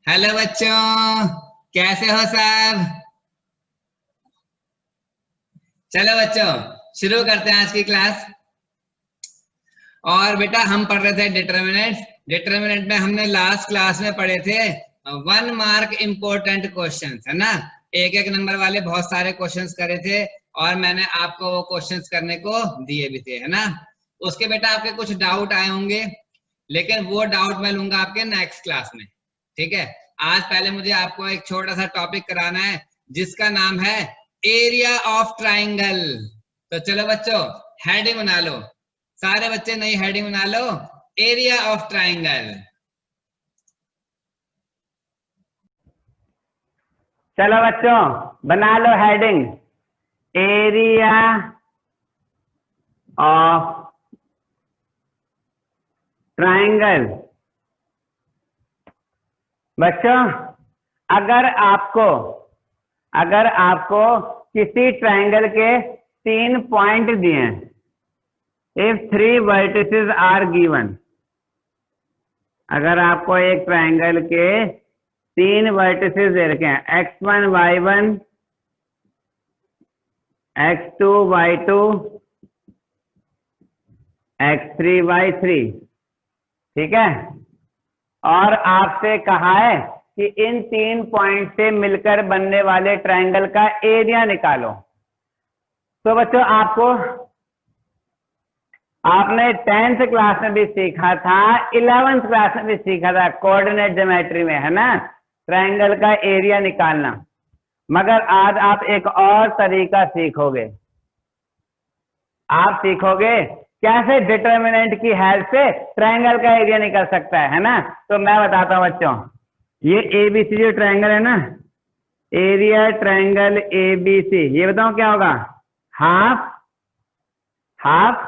Hello बच्चों, कैसे हो सब। चलो बच्चों, शुरू करते हैं आज की क्लास। और बेटा हम पढ़ रहे थे डिटर्मिनेंट्स। डिटर्मिनेंट में हमने लास्ट क्लास में पढ़े थे 1 मार्क इंपॉर्टेंट क्वेश्चंस, है ना। एक एक नंबर वाले बहुत सारे क्वेश्चंस करे थे और मैंने आपको वो क्वेश्चंस करने को दिए भी थे, है ना। उसके बेटा आपके कुछ डाउट आए होंगे, लेकिन वो डाउट मैं लूंगा आपके नेक्स्ट क्लास में, ठीक है। आज पहले मुझे आपको एक छोटा सा टॉपिक कराना है जिसका नाम है एरिया ऑफ ट्राइंगल। तो चलो बच्चों, हेडिंग बना लो, सारे बच्चे नई हेडिंग बना लो, एरिया ऑफ ट्राइंगल। चलो बच्चों, बना लो हेडिंग, एरिया ऑफ ट्राइंगल। बच्चों, अगर आपको किसी ट्राइंगल के 3 पॉइंट दिए हैं, इफ 3 वर्टिसेस आर गिवन, अगर आपको एक ट्राइंगल के 3 वर्टिसेस दे रखे हैं, x1 y1 x2 y2 x3 y3, ठीक है। और आपसे कहा है कि इन 3 पॉइंट से मिलकर बनने वाले ट्रायंगल का एरिया निकालो। तो बच्चों, आपने 10th क्लास में भी सीखा था, 11th क्लास में भी सीखा था, कोऑर्डिनेट ज्योमेट्री में, है ना, ट्रायंगल का एरिया निकालना। मगर आज आप एक और तरीका सीखोगे। आप सीखोगे कैसे डिटर्मिनेंट की हेल्प से ट्रायंगल का एरिया निकल सकता है ना। तो मैं बताता हूं बच्चों, ये एबीसी जो ट्रायंगल है ना, एरिया ट्रायंगल एबीसी, ये बताओ क्या होगा। हाफ हाफ,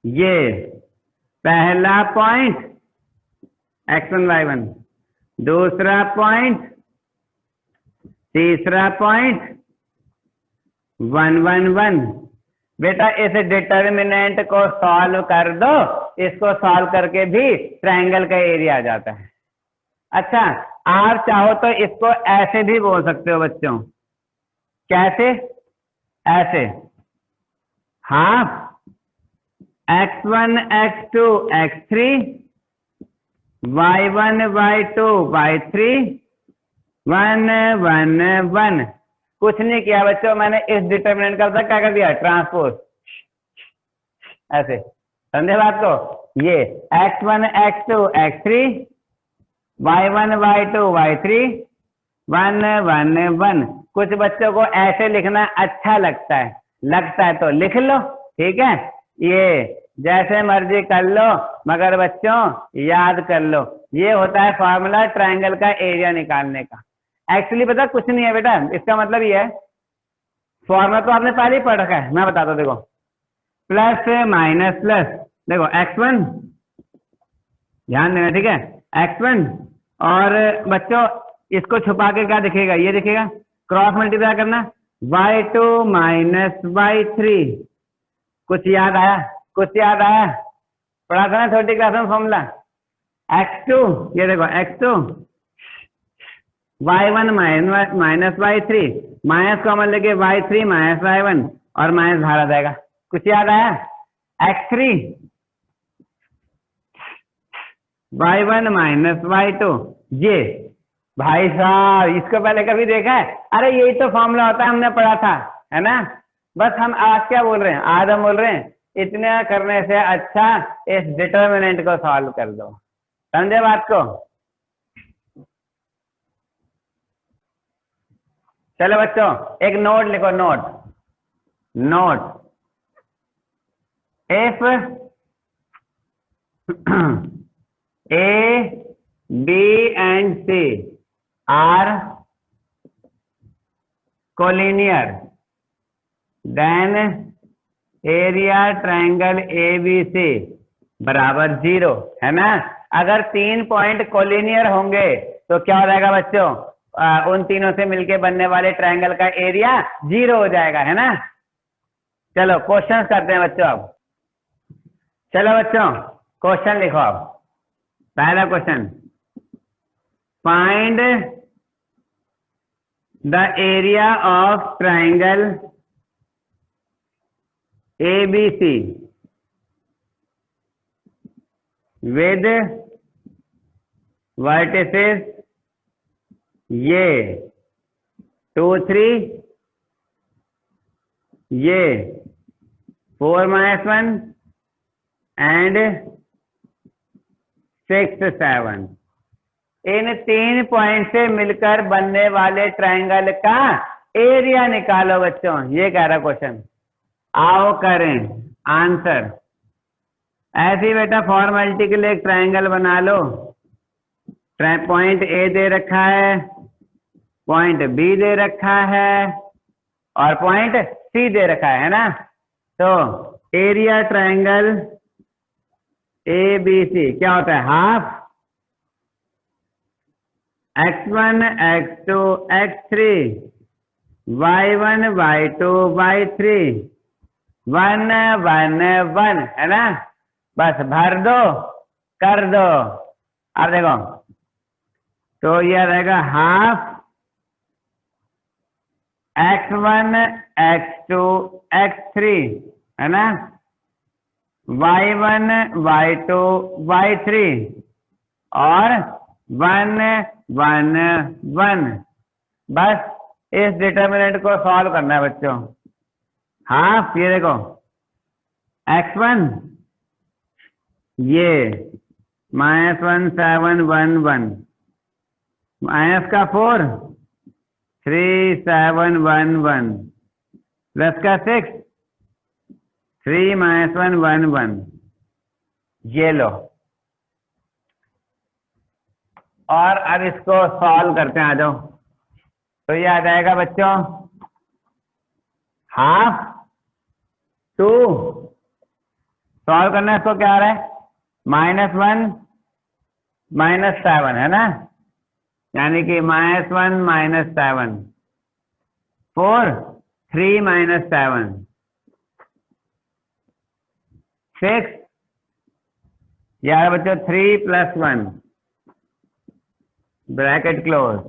ये पहला पॉइंट x1 y1, दूसरा पॉइंट, तीसरा पॉइंट 1 1 1। बेटा इस डिटर्मिनेंट को सॉल्व कर दो, इसको सॉल्व करके भी ट्रायंगल का एरिया आ जाता है। अच्छा, आप चाहो तो इसको ऐसे भी बोल सकते हो बच्चों। कैसे? ऐसे, half x1 x2 x3 y1 y2 y3 1 1 1। कुछ नहीं किया बच्चों, मैंने इस डिटर्मिनेंट का क्या कर दिया, ट्रांसपोज, ऐसे। समझे बात को। ये x1 x2 x3 y1 y2 y3 1 1 1। कुछ बच्चों को ऐसे लिखना अच्छा लगता है तो लिख लो, ठीक है। ये जैसे मर्जी कर लो, मगर बच्चों याद कर लो, ये होता है फॉर्मूला ट्रायंगल का एरिया निकालने का। एक्चुअली पता कुछ नहीं है बेटा, इसका मतलब ये है, फॉर्मूला तो आपने पहले ही पढ़ रखा है, मैं बताता हूँ। देखो, प्लस माइनस प्लस, देखो x1, ध्यान देना, ठीक है, x1। और बच्चों इसको छुपा के क्या दिखेगा, ये दिखेगा, क्रॉस मल्टीप्लाई करना, y2 माइनस y3। कुछ याद आया? पढ़ा था ना छोटी क्लास में फॉर्मूला, x2, ये देखो x2 y1 minus y3, minus common लेके y3 माइनस y1 और माइनस बाहर आ जाएगा। कुछ याद आया? x3 y1 minus y2। ये भाई साहब, इसको पहले कभी देखा है? अरे यही तो फॉर्मूला होता है, हमने पढ़ा था, है ना। बस हम आज क्या बोल रहे हैं, आज हम बोल रहे हैं इतना करने से अच्छा इस डिटर्मिनेंट को सॉल्व कर दो। समझे बात को। चलो बच्चों, एक नोट लिखो, note if A, B and C are collinear, then area triangle ABC बराबर 0, है ना। अगर 3 पॉइंट कोलिनियर होंगे तो क्या हो जाएगा बच्चों, उन तीनों से मिलके बनने वाले ट्रायंगल का एरिया 0 हो जाएगा, है ना। चलो क्वेश्चन करते हैं बच्चों अब। चलो बच्चों क्वेश्चन लिखो अब। पहला question, find the area of triangle ABC with vertices ये 2 3, ये 4-1 एंड 6 7। इन 3 पॉइंट से मिलकर बनने वाले ट्रायंगल का एरिया निकालो बच्चों, ये कह रहा क्वेश्चन। आओ करें आंसर। ऐसे ही बेटा फॉर्मेलिटी के लिए एक ट्रायंगल बना लो। पॉइंट ए दे रखा है, पॉइंट बी दे रखा है और पॉइंट सी दे रखा है ना। तो एरिया ट्रायंगल ABC क्या होता है? Half x1 x2 x3 y1 y2 y3 1 1 1 है ना। बस भर दो, कर दो। अब देखो तो यह रहेगा हाफ x1 x2 x3 है ना, y1 y2 y3 और 1 1 1। बस इस डिटर्मिनेंट को सॉल्व करना है बच्चों। हाफ ये देखो x1 ये -1 7 1 1 माइनस का 4 3 7 1 1 प्लस का 6 3 -1 1 1। ये लो और अब इसको सॉल्व करते हैं, आ जाओ। तो ये आ जाएगा बच्चों हाफ 2, सॉल्व करना है इसको, क्या आ रहा है? -1 -7 है ना, यानी कि -1 -7 4 3 -7 6। यार बच्चों 3 + 1 ब्रैकेट क्लोज,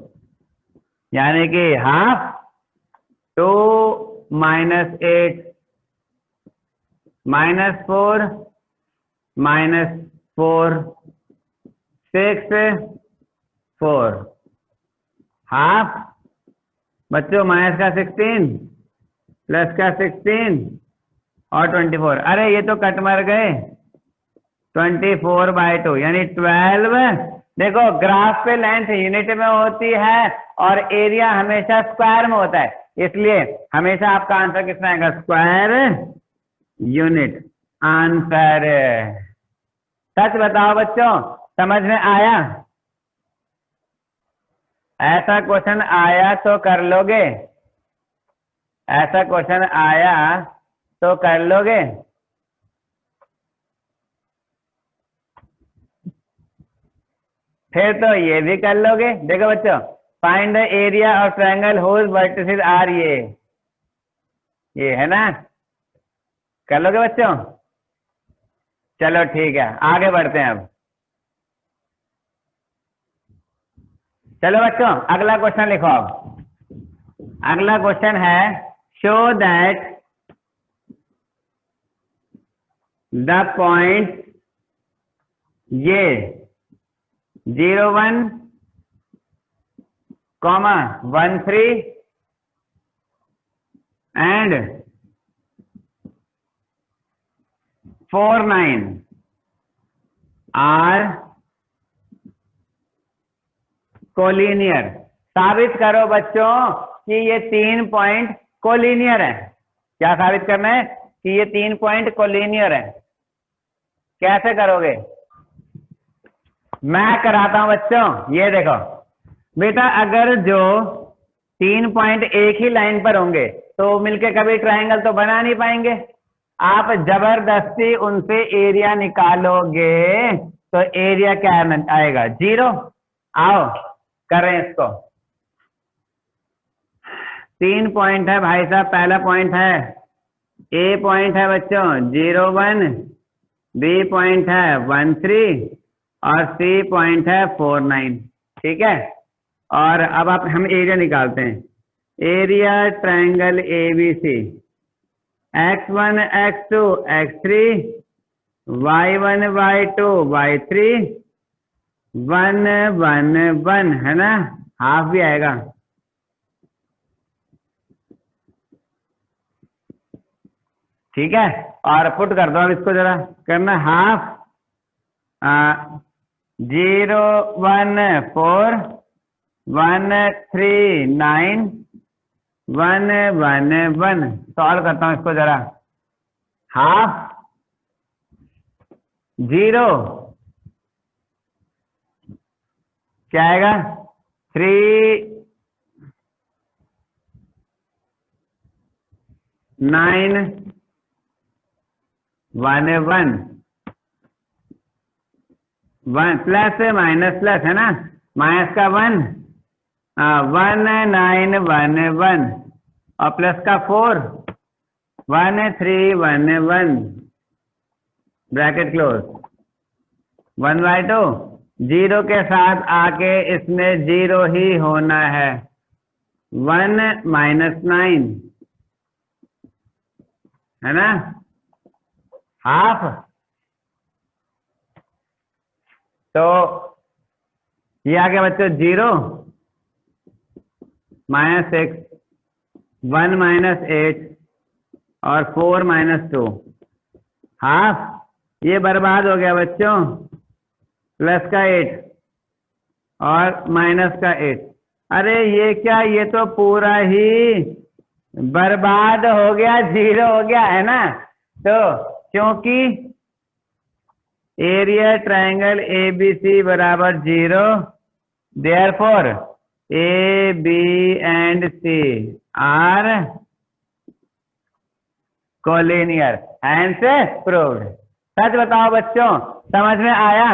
यानी कि हाफ 2 -8 -4 -4 6 4 हाफ बच्चों माइनस का 16 प्लस का 16 और 24। अरे ये तो कट मर गए। 24/2 यानी 12। देखो ग्राफ पे लेंथ यूनिट में होती है और एरिया हमेशा स्क्वायर में होता है, इसलिए हमेशा आपका आंसर कितना आएगा? Square unit answer. सच बताओ बच्चों, समझ में आया? ऐसा क्वेश्चन आया तो कर लोगे? ऐसा क्वेश्चन आया तो कर लोगे? फिर तो ये भी कर लोगे। देखो बच्चों, find the area of triangle whose vertices are ये है ना, कर लोगे बच्चों? चलो ठीक है, आगे बढ़ते हैं अब। चलो बच्चों अगला क्वेश्चन लिखो। अब अगला क्वेश्चन है शो दैट द पॉइंट ये 0 1 1 3 and 4 9 आर कोलिनियर। साबित करो बच्चों कि ये 3 पॉइंट कोलिनियर है। क्या साबित करना है? कि ये 3 पॉइंट कोलिनियर है। कैसे करोगे? मैं कराता हूं बच्चों। ये देखो बेटा, अगर जो 3 पॉइंट एक ही लाइन पर होंगे तो मिलके कभी ट्रायंगल तो बना नहीं पाएंगे। आप जबरदस्ती उनसे एरिया निकालोगे तो एरिया क्या आएगा? 0। आओ करें इसको। 3 पॉइंट है भाई साहब। पहला पॉइंट है ए पॉइंट है बच्चों 0 1, बी पॉइंट है 1 3 और सी पॉइंट है 4 9। ठीक है। और अब आप हम एरिया निकालते हैं। Area triangle ABC, x1 x2 x3 y1 y2 y3 1 1 1 है ना, हाफ भी आएगा। ठीक है, और पुट कर दो अब इसको, जरा करना हाफ 0 1 4 1 3 9 1 1 1। सॉल्व करता हूं इसको जरा। हाफ 0 क्या आएगा 3 9 1 1 1 प्लस माइनस प्लस है ना, माइनस का 1 1 9 1 1 और प्लस का 4 1 3 1 1 ब्रैकेट क्लोज 1/2 0 के साथ आके इसमें 0 ही होना है। 1 -9 है ना, हाफ। तो ये आ गया बच्चों 0 -6 1 -8 और 4 -2 हाफ। ये बर्बाद हो गया बच्चों, प्लस का 8 और माइनस का 8। अरे ये क्या, ये तो पूरा ही बर्बाद हो गया, 0 हो गया है ना। तो क्योंकि एरिया ट्रायंगल ABC बराबर 0, therefore A, B and C are collinear, hence proved. सच बताओ बच्चों, समझ में आया?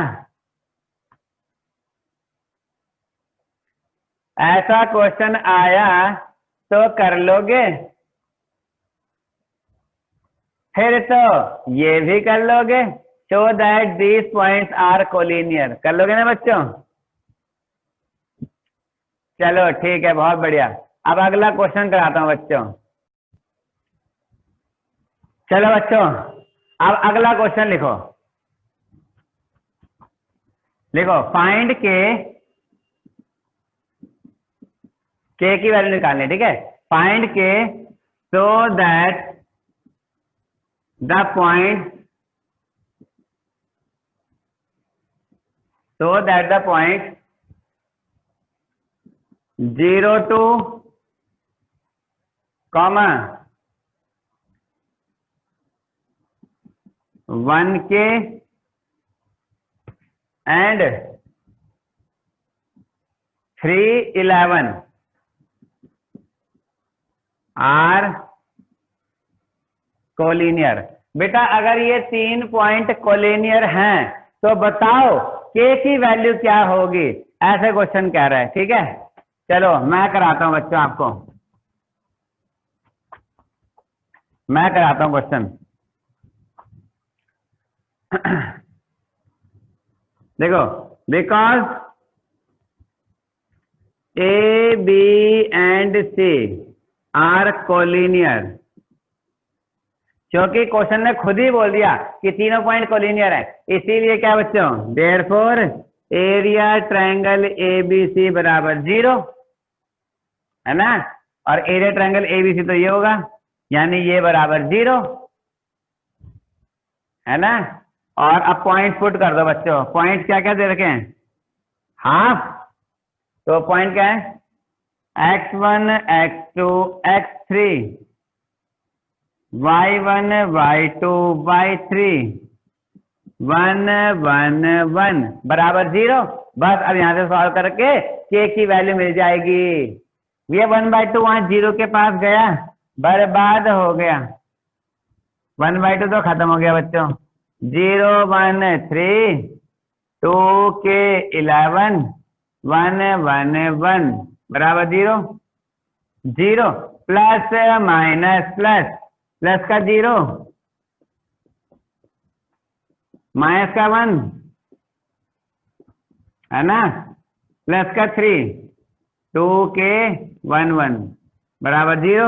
ऐसा क्वेश्चन आया तो कर लोगे, फिर तो ये भी कर लोगे, show that these points are collinear. कर लोगे ना बच्चों? चलो ठीक है, बहुत बढ़िया। अब अगला क्वेश्चन कराता हूं बच्चों। चलो बच्चों, अब अगला क्वेश्चन लिखो। लिखो फाइंड के की वैल्यू निकालनी, ठीक है। Find K so that the point 0 to 1K and 311 are collinear. बेटा अगर ये 3 पॉइंट कोलिनियर हैं तो बताओ के की वैल्यू क्या होगी, ऐसे क्वेश्चन कह रहा है। ठीक है, चलो मैं कराता हूं बच्चों, आपको मैं कराता हूं क्वेश्चन। देखो, because A, B and C are collinear, क्योंकि क्वेश्चन ने खुद ही बोल दिया कि तीनों पॉइंट कोलिनियर है, इसीलिए क्या बच्चों, देयरफॉर एरिया ट्रायंगल ABC बराबर 0 है ना। और एरिया ट्रायंगल ABC तो ये होगा, यानी ये बराबर 0 है ना। और अब पॉइंट पुट कर दो बच्चों। पॉइंट क्या क्या दे रखे हैं, हाफ। तो पॉइंट क्या है, x1 x2 x3 y1 y2 y3 1 1 1 बराबर 0। बस अब यहां से सॉल्व करके k की वैल्यू मिल जाएगी। ये 1/2 वहां 0 के पास गया, बर्बाद हो गया। 1/2 तो खत्म हो गया बच्चों। 0 1 3 2K 11 1 1 1 बराबर 0 0 प्लस माइनस प्लस, प्लस का 0 माइनस का 1 है ना, प्लस का 3 2k 1 1 बराबर 0।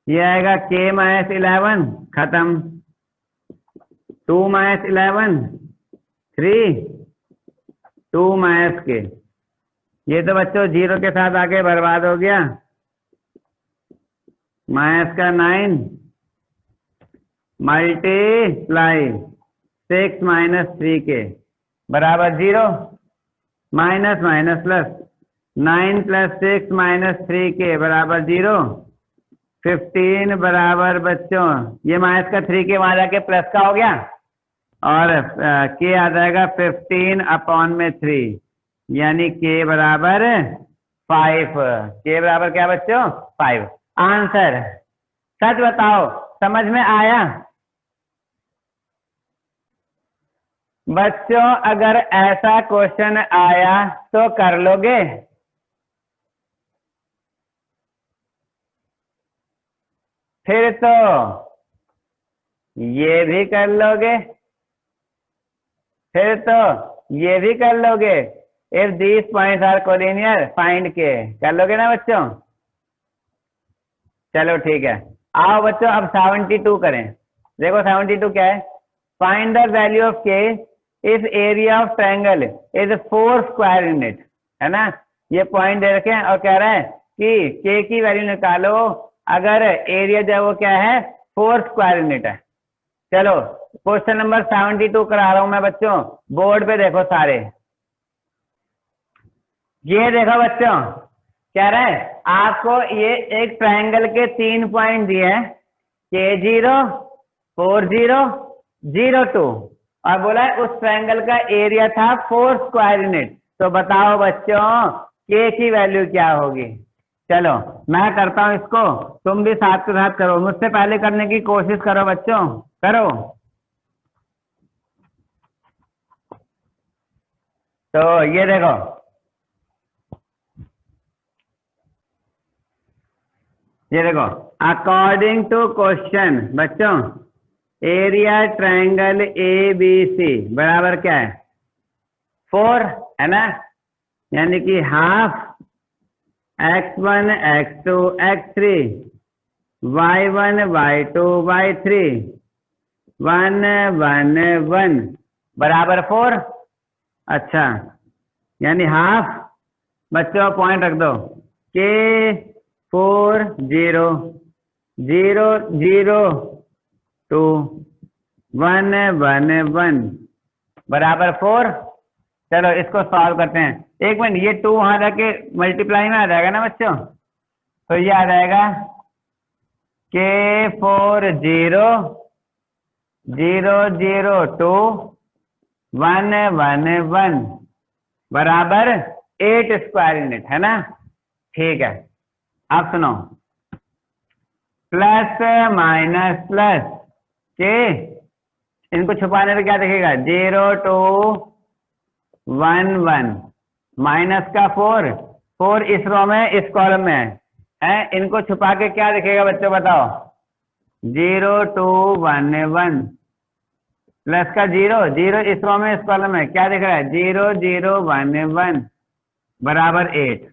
ये आएगा k माइनस 11 खत्म 2 माइनस 11 3 2 माइनस k। ये तो बच्चों 0 के साथ आके बर्बाद हो गया। माइनस का 9 मल्टीप्लाई 6 माइनस 3k बराबर 0। Minus minus plus 9 plus 6 minus 3k बराबर 0। 15 बराबर बच्चों ये माइनस का 3k वहां जाके प्लस का हो गया और k आ जाएगा 15 अपॉन में 3 यानी k बराबर 5। k बराबर क्या बच्चों 5। आंसर सच बताओ समझ में आया? बच्चों अगर ऐसा क्वेश्चन आया तो कर लोगे? फिर तो ये भी कर लोगे, फिर तो ये भी कर लोगे। If these points are collinear find K कर लोगे ना बच्चों? चलो ठीक है, आओ बच्चों अब 72 करें। देखो 72 क्या है? फाइंड द वैल्यू ऑफ के if area of triangle is 4 square unit, है ना? ये पॉइंट दे रखे हैं और कह रहा है कि के की वैल्यू निकालो अगर एरिया जो है वो क्या है 4 स्क्वायर यूनिट है। चलो क्वेश्चन नंबर 72 करा रहा हूं मैं बच्चों, बोर्ड पे देखो सारे। ये देखो बच्चों कह रहा है आपको ये एक ट्रायंगल के 3 पॉइंट दिए हैं K0 40 02 और बोला है उस ट्रायंगल का एरिया था 4 स्क्वायर यूनिट। तो बताओ बच्चों K की वैल्यू क्या होगी? चलो मैं करता हूं इसको, तुम भी साथ के साथ करो, मुझसे पहले करने की कोशिश करो बच्चों, करो। तो ये देखो अकॉर्डिंग टू क्वेश्चन बच्चों एरिया ट्रायंगल ABC बराबर क्या है 4, है ना? यानी कि half x1 x2 x3 y1 y2 y3 1 1 1 बराबर 4। अच्छा यानी हाफ बच्चों पॉइंट रख दो K 4 0 0 0 2 1 1 1 बराबर 4। चलो इसको सॉल्व करते हैं। एक मिनट, ये 2 वहां जाके मल्टीप्लाई में आ जाएगा ना बच्चों? तो ये आ जाएगा K 4 0 0 0 2 1 1 1 बराबर 8 स्क्वायर यूनिट, है ना? ठीक है, अब सुनो प्लस माइनस प्लस के इनको छुपाने पे क्या दिखेगा 0 2 1 1 माइनस का 4 4 इस रो में इस कॉलम में है, इनको छुपा के क्या दिखेगा बच्चों बताओ 0 2 1 1 प्लस का 0 0 इस रो में इस कॉलम में क्या दिख रहा है 0 0 1 1 बराबर 8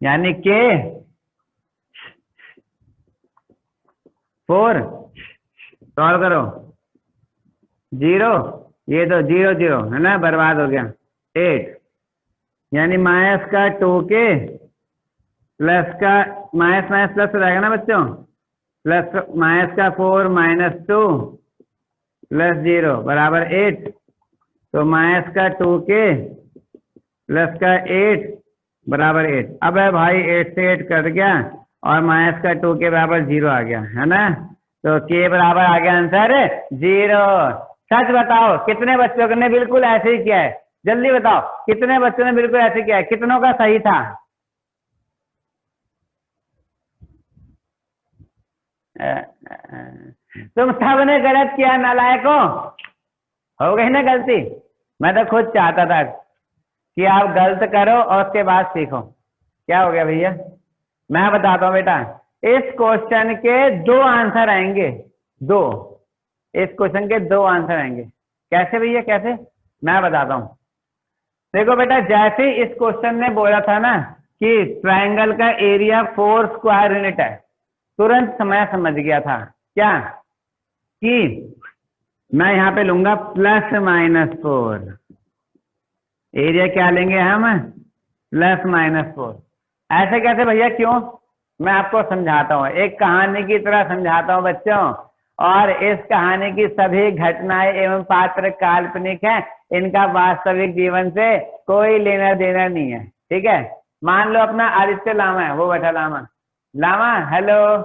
यानी के 4 सॉल्व करो 0 ये तो 0 0 है ना, बर्बाद हो गया 8 यानी माइनस का 2k प्लस का माइनस माइनस प्लस हो जाएगा ना बच्चों, प्लस माइनस का 4 माइनस 2 प्लस 0 बराबर 8। तो माइनस का 2k प्लस का 8 बराबर 8। अब है भाई 8 से 8 कट गया और माइनस का 2k बराबर 0 आ गया, है ना? तो k बराबर आ गया आंसर 0। सच बताओ कितने बच्चों ने बिल्कुल ऐसे ही किया है? जल्दी बताओ कितने बच्चों ने बिल्कुल ऐसे किया है? कितनों का सही था? तुम सबने गलत किया नालायकों, हो गई ना गलती? मैं तो खुद चाहता था कि आप गलत करो और उसके बाद सीखो। क्या हो गया भैया? मैं बताता हूँ बेटा, इस क्वेश्चन के 2 आंसर आएंगे, 2। इस क्वेश्चन के 2 आंसर आएंगे। कैसे भैया कैसे? मैं बताता हूँ। देखो बेटा, जैसे ही इस क्वेश्चन ने बोला था ना कि ट्रायंगल का एरिया 4 स्क्वायर यूनिट है, तुरंत मैं समझ गया था क्या कि मैं यहाँ पे लूंगा +-4। एरिया क्या लेंगे हम? +-4। ऐसे कैसे भैया, क्यों? मैं आपको समझाता हूँ, एक कहानी की तरह समझाता हूँ बच्चों। और इस कहानी की सभी घटनाएं एवं पात्र काल्पनिक हैं, इनका वास्तविक जीवन से कोई लेना देना नहीं है, ठीक है। मान लो अपना आदित्य लामा है, वो बैठा लामा। लामा, हेलो।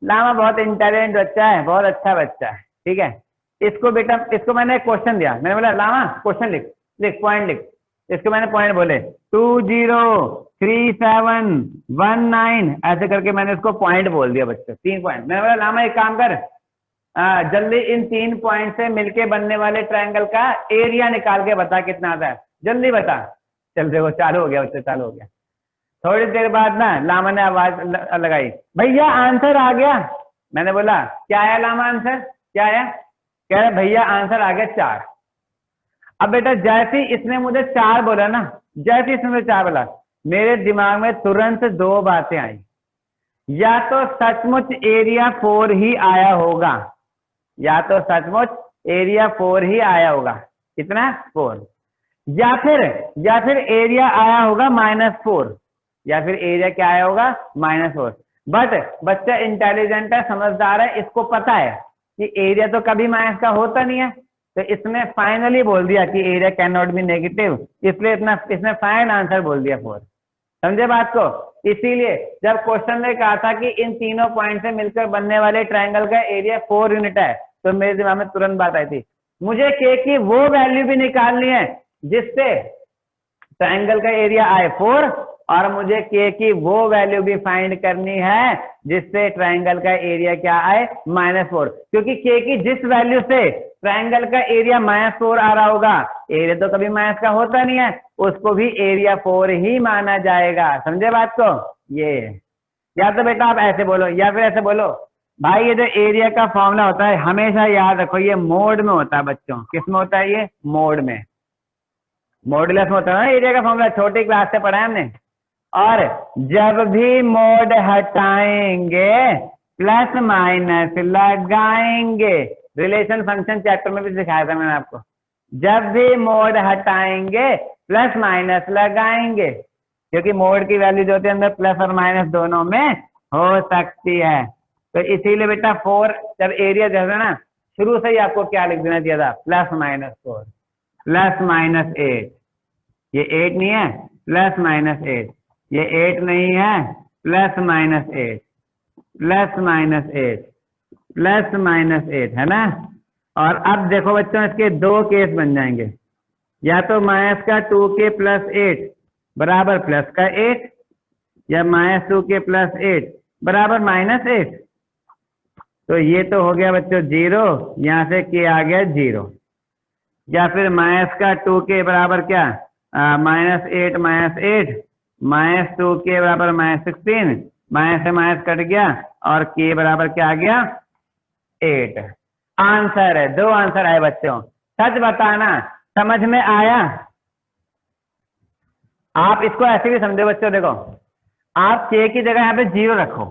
लामा बहुत इंटेलिजेंट बच्चा है, बहुत अच्छा बच्चा है, ठीक है। इसको बेटा, इसको मैंने एक क्वेश्चन दिया, मैंने बोला लामा क्वेश्चन लिख, लिख पॉइंट लिख। इसको मैंने पॉइंट बोले 203719, ऐसे करके मैंने इसको पॉइंट बोल दिया बच्चों, 3 पॉइंट। मैंने बोला लामा एक काम कर, जल्दी इन 3 पॉइंट से मिलके बनने वाले ट्रायंगल का एरिया निकाल के बता कितना आता है, जल्दी बता। चल देखो चालू हो गया बच्चा, चालू हो गया। थोड़ी देर बाद ना लामा ने आवाज लगाई, भैया आंसर आ गया। मैंने बोला क्या आया लामा आंसर, क्या आया? कह रहे भैया आंसर आ गया 4। अब बेटा जैसे ही इसने मुझे 4 बोला ना, जैसे इसने मुझे 4 बोला, मेरे दिमाग में तुरंत 2 बातें आई। या तो सचमुच एरिया 4 ही आया होगा, या तो सचमुच एरिया 4 ही आया होगा। कितना? 4। या फिर एरिया आया होगा -4, या फिर एरिया क्या आया होगा? -4। बट बच्चा इंटेलिजेंट है, समझदार है, इसको पता है कि एरिया तो कभी माइनस का होता नहीं है, तो इसने फाइनली बोल दिया कि area can not be negative, इसलिए इसने फाइनल आंसर बोल दिया 4। समझे बात को? इसीलिए जब क्वेश्चन ने कहा था कि इन तीनों पॉइंट से मिलकर बनने वाले ट्रायंगल का एरिया 4 यूनिट है, तो मेरे दिमाग में तुरंत बात आई थी, मुझे के की वो वैल्यू भी निकालनी है जिससे ट्रायंगल का एरिया आए 4, और मुझे के की वो वैल्यू भी फाइंड करनी है जिससे ट्रायंगल का एरिया क्या आए? -4। क्योंकि के की जिस वैल्यू से ट्रायंगल का एरिया -4 आ रहा होगा, एरिया तो कभी माइनस का होता नहीं है, उसको भी एरिया 4 ही माना जाएगा। समझे बात को? ये या तो बेटा आप ऐसे बोलो, या फिर ऐसे बोलो, भाई ये जो एरिया का फॉर्मूला होता है हमेशा याद रखो, ये मोड में होता है बच्चों। किस में होता है? ये मोड में, मॉडुलस में होता है ना एरिया का फॉर्मूला, छोटी क्लास से पढ़ा है हमने। और जब भी मोड हटाएंगे प्लस माइनस लगाएंगे, रिलेशन फंक्शन चैप्टर में भी सिखाया था मैंने आपको। जब भी मोड हटाएंगे प्लस माइनस लगाएंगे, क्योंकि मोड की वैल्यू जो होती है अंदर प्लस और माइनस दोनों में हो सकती है। तो इसीलिए बेटा 4 जब एरिया जो है ना, शुरू से ही आपको क्या लिख देना चाहिए था? +-4 +-8। ये 8 नहीं है, +-8। ये 8 नहीं है, +-8 +-8 है ना। और अब देखो बच्चों, इसके 2 केस बन जाएंगे, या तो -2k + 8 बराबर +8, या -2k + 8 बराबर -8। तो ये तो हो गया बच्चों 0, यहाँ से k आ गया 0। या फिर -2k बराबर क्या? -8 -2k बराबर -16, माइनस से माइनस कट गया, और k बराबर क्या आ गया? 8। आंसर है, 2 आंसर आए बच्चों। सच बताना, समझ में आया? आप इसको ऐसे भी समझो बच्चों, देखो आप k की जगह यहाँ पे 0 रखो,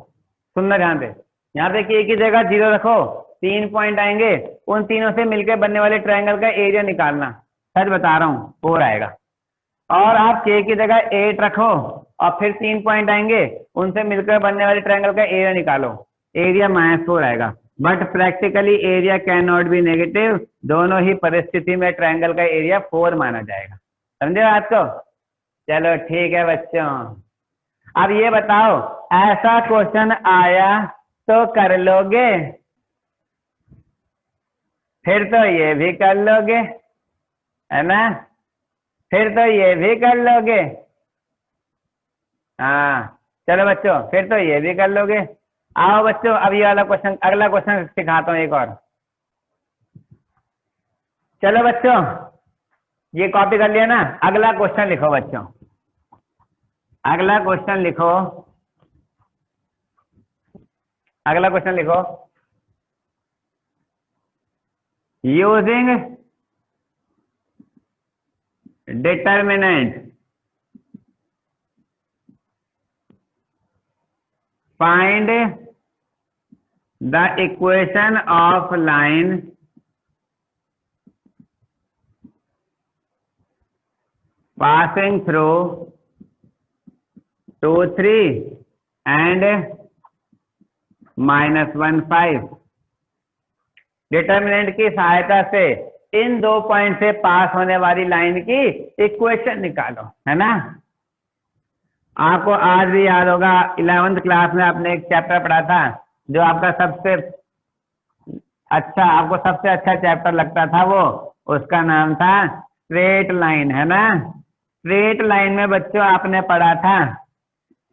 सुनना ध्यान से, यहाँ पे k की जगह 0 रखो, 3 पॉइंट आएंगे, उन तीनों से मिलकर बनने वाले ट्रायंगल का एरिया निकालना। सच बता रहा हूँ 4 आएगा। और आप k की जगह 8 रखो, और फिर 3 पॉइंट आएंगे, उनसे मिलकर बनने वाले ट्रायंगल का एरिया निकालो, एरिया -4 आएगा। But practically area can not be negative, दोनों ही परिस्थिति में ट्रायंगल का एरिया 4 माना जाएगा। समझे बात को? चलो ठीक है बच्चों। अब ये बताओ, ऐसा क्वेश्चन आया तो कर लोगे? फिर तो ये भी कर लोगे, है ना? फिर तो ये भी कर लोगे। हाँ चलो बच्चों, फिर तो ये भी कर लोगे। आओ बच्चों, अब ये वाला क्वेश्चन, अगला क्वेश्चन सिखाता हूँ एक और। चलो बच्चों, ये कॉपी कर लिया ना? अगला क्वेश्चन लिखो बच्चों, अगला क्वेश्चन लिखो, अगला क्वेश्चन लिखो। Using determinant, find the equation of line passing through 2 3 and -1 5। Determinant की सहायता से इन 2 पॉइंट से पास होने वाली लाइन की इक्वेशन निकालो, है ना। आपको आज भी याद होगा 11th क्लास में आपने एक चैप्टर पढ़ा था जो आपका सबसे अच्छा चैप्टर लगता था, वो उसका नाम था स्ट्रेट लाइन, है ना। स्ट्रेट लाइन में बच्चों आपने पढ़ा था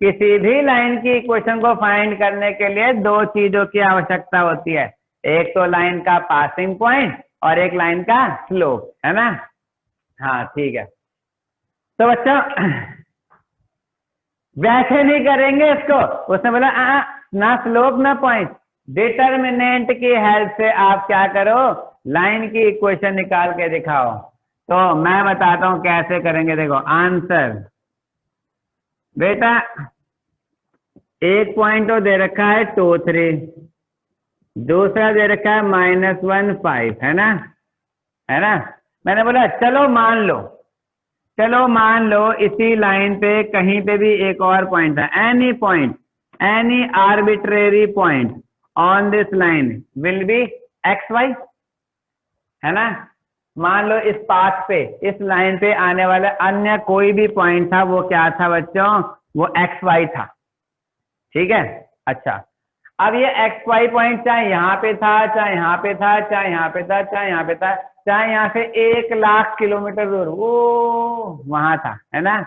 किसी भी लाइन की इक्वेशन को फाइंड करने के लिए 2 चीजों की आवश्यकता होती है, एक तो लाइन का पासिंग पॉइंट और एक लाइन का स्लोप, है ना। हाँ ठीक है, तो बच्चों वैसे नहीं करेंगे इसको। उसने बोला ना स्लोप ना पॉइंट, डिटर्मिनेंट की हेल्प से आप क्या करो, लाइन की इक्वेशन निकाल के दिखाओ। तो मैं बताता हूं कैसे करेंगे। देखो आंसर, बेटा एक पॉइंट तो दे रखा है 2 3, दूसरा दे रखा है -1 5, है ना, है ना। मैंने बोला चलो मान लो इसी लाइन पे कहीं पे भी एक और पॉइंट है, any point, any arbitrary point on this line will be XY, है ना। मान लो इस पाथ पे, इस लाइन पे आने वाला अन्य कोई भी पॉइंट था, वो क्या था बच्चों, वो XY था, ठीक है। अच्छा, अब ये XY पॉइंट चाहे यहाँ पे था, चाहे यहाँ पे था, चाहे यहाँ पे था, चाहे यहाँ पे था, चाहे यहाँ से 1,00,000 किलोमीटर दूर वो वहां था, है ना।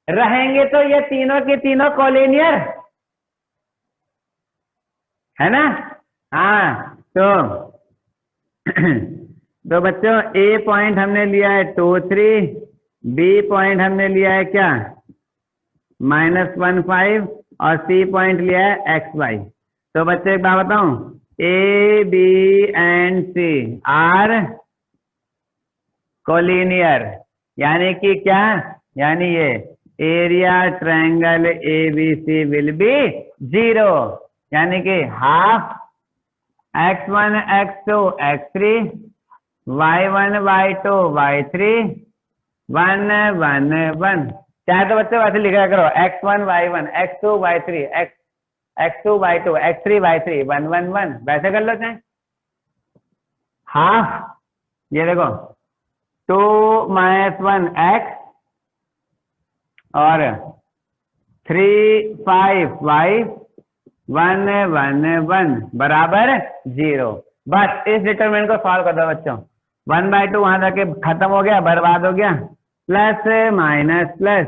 रहेंगे तो ये तीनों के तीनों कोलिनियर, है ना। हाँ तो बच्चों A पॉइंट हमने लिया है 2 3, B पॉइंट हमने लिया है क्या -1 5 और C पॉइंट लिया है XY। तो बच्चे एक बात बताऊं, A B and C are collinear, यानी कि क्या, यानी ये area triangle ABC will be 0, यानी कि half x1 x2 x3 y1 y2 y3 1 1 1। चाहे तो बच्चे वैसे लिखा करो x1 y1 x2 y3 x2 y2 x3 y3 1 1 1, वैसे कर लो चाहे। हाफ, ये देखो 2 -1 x और 3 5 y 1 1 1 बराबर 0। बस इस डिटरमिनेंट को सॉल्व कर दो बच्चों। 1/2 वहां जाके खत्म हो गया, बर्बाद हो गया, प्लस माइनस प्लस,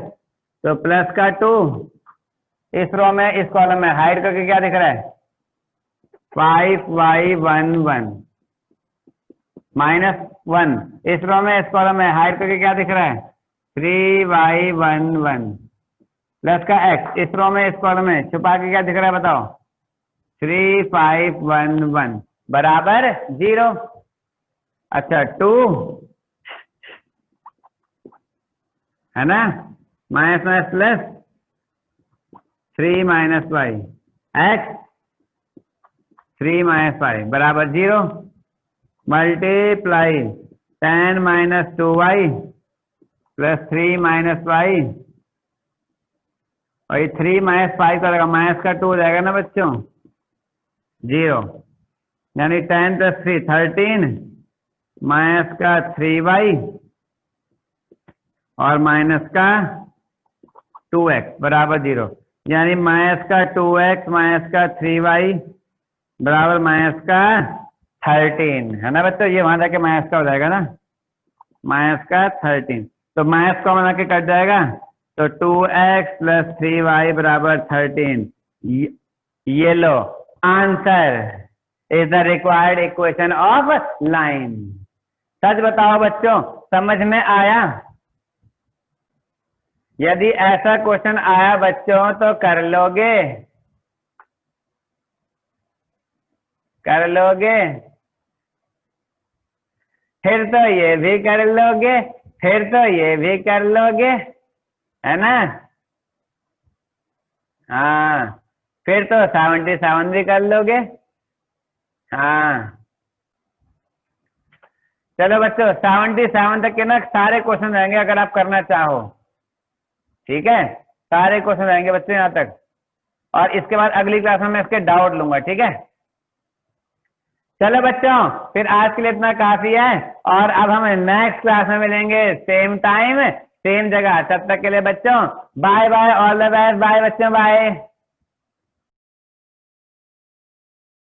तो प्लस का 2 इस रो में, इस कॉलम में हाइड करके क्या दिख रहा है 5y 1 1, -1 इस रो में, इस कॉलम में हाइड करके क्या दिख रहा है 3y 1 1, प्लस का x इस रो में, इस कॉलम में छुपा के क्या दिख रहा है बताओ 3 5 1 1 बराबर 0। अच्छा 2 है ना, minus plus 3 -y x 3 -y बराबर 0, मल्टीप्लाई 10 -2y प्लस 3 -y, और ये 3 -5 का लगा, माइनस का 2 हो जाएगा ना बच्चों 0, यानी 10 + 3 13 माइनस का 3y और माइनस का 2x बराबर 0, यानी माइनस का 2x माइनस का 3y बराबर माइनस का 13, है ना बच्चों। ये वहां जाके माइनस का हो जाएगा ना, माइनस का 13, तो माइनस कॉमन आके कट जाएगा, तो 2x + 3y बराबर 13। ये लो answer is the required equation of line. सच बताओ बच्चों, समझ में आया? यदि ऐसा क्वेश्चन आया बच्चों तो कर लोगे, कर लोगे, फिर तो ये भी कर लोगे, फिर तो ये भी कर लोगे, है ना। हाँ, फिर तो 77 भी कर लोगे। हाँ चलो बच्चों, 77 तक के ना सारे क्वेश्चन रहेंगे अगर आप करना चाहो, ठीक है। सारे क्वेश्चन रहेंगे बच्चों यहाँ तक, और इसके बाद अगली क्लास में मैं इसके डाउट लूंगा, ठीक है। चलो बच्चों, फिर आज के लिए इतना काफी है, और अब हम नेक्स्ट क्लास में मिलेंगे, सेम टाइम सेम जगह। तब तक के लिए बच्चों bye bye, all the best, bye बच्चों, बाय।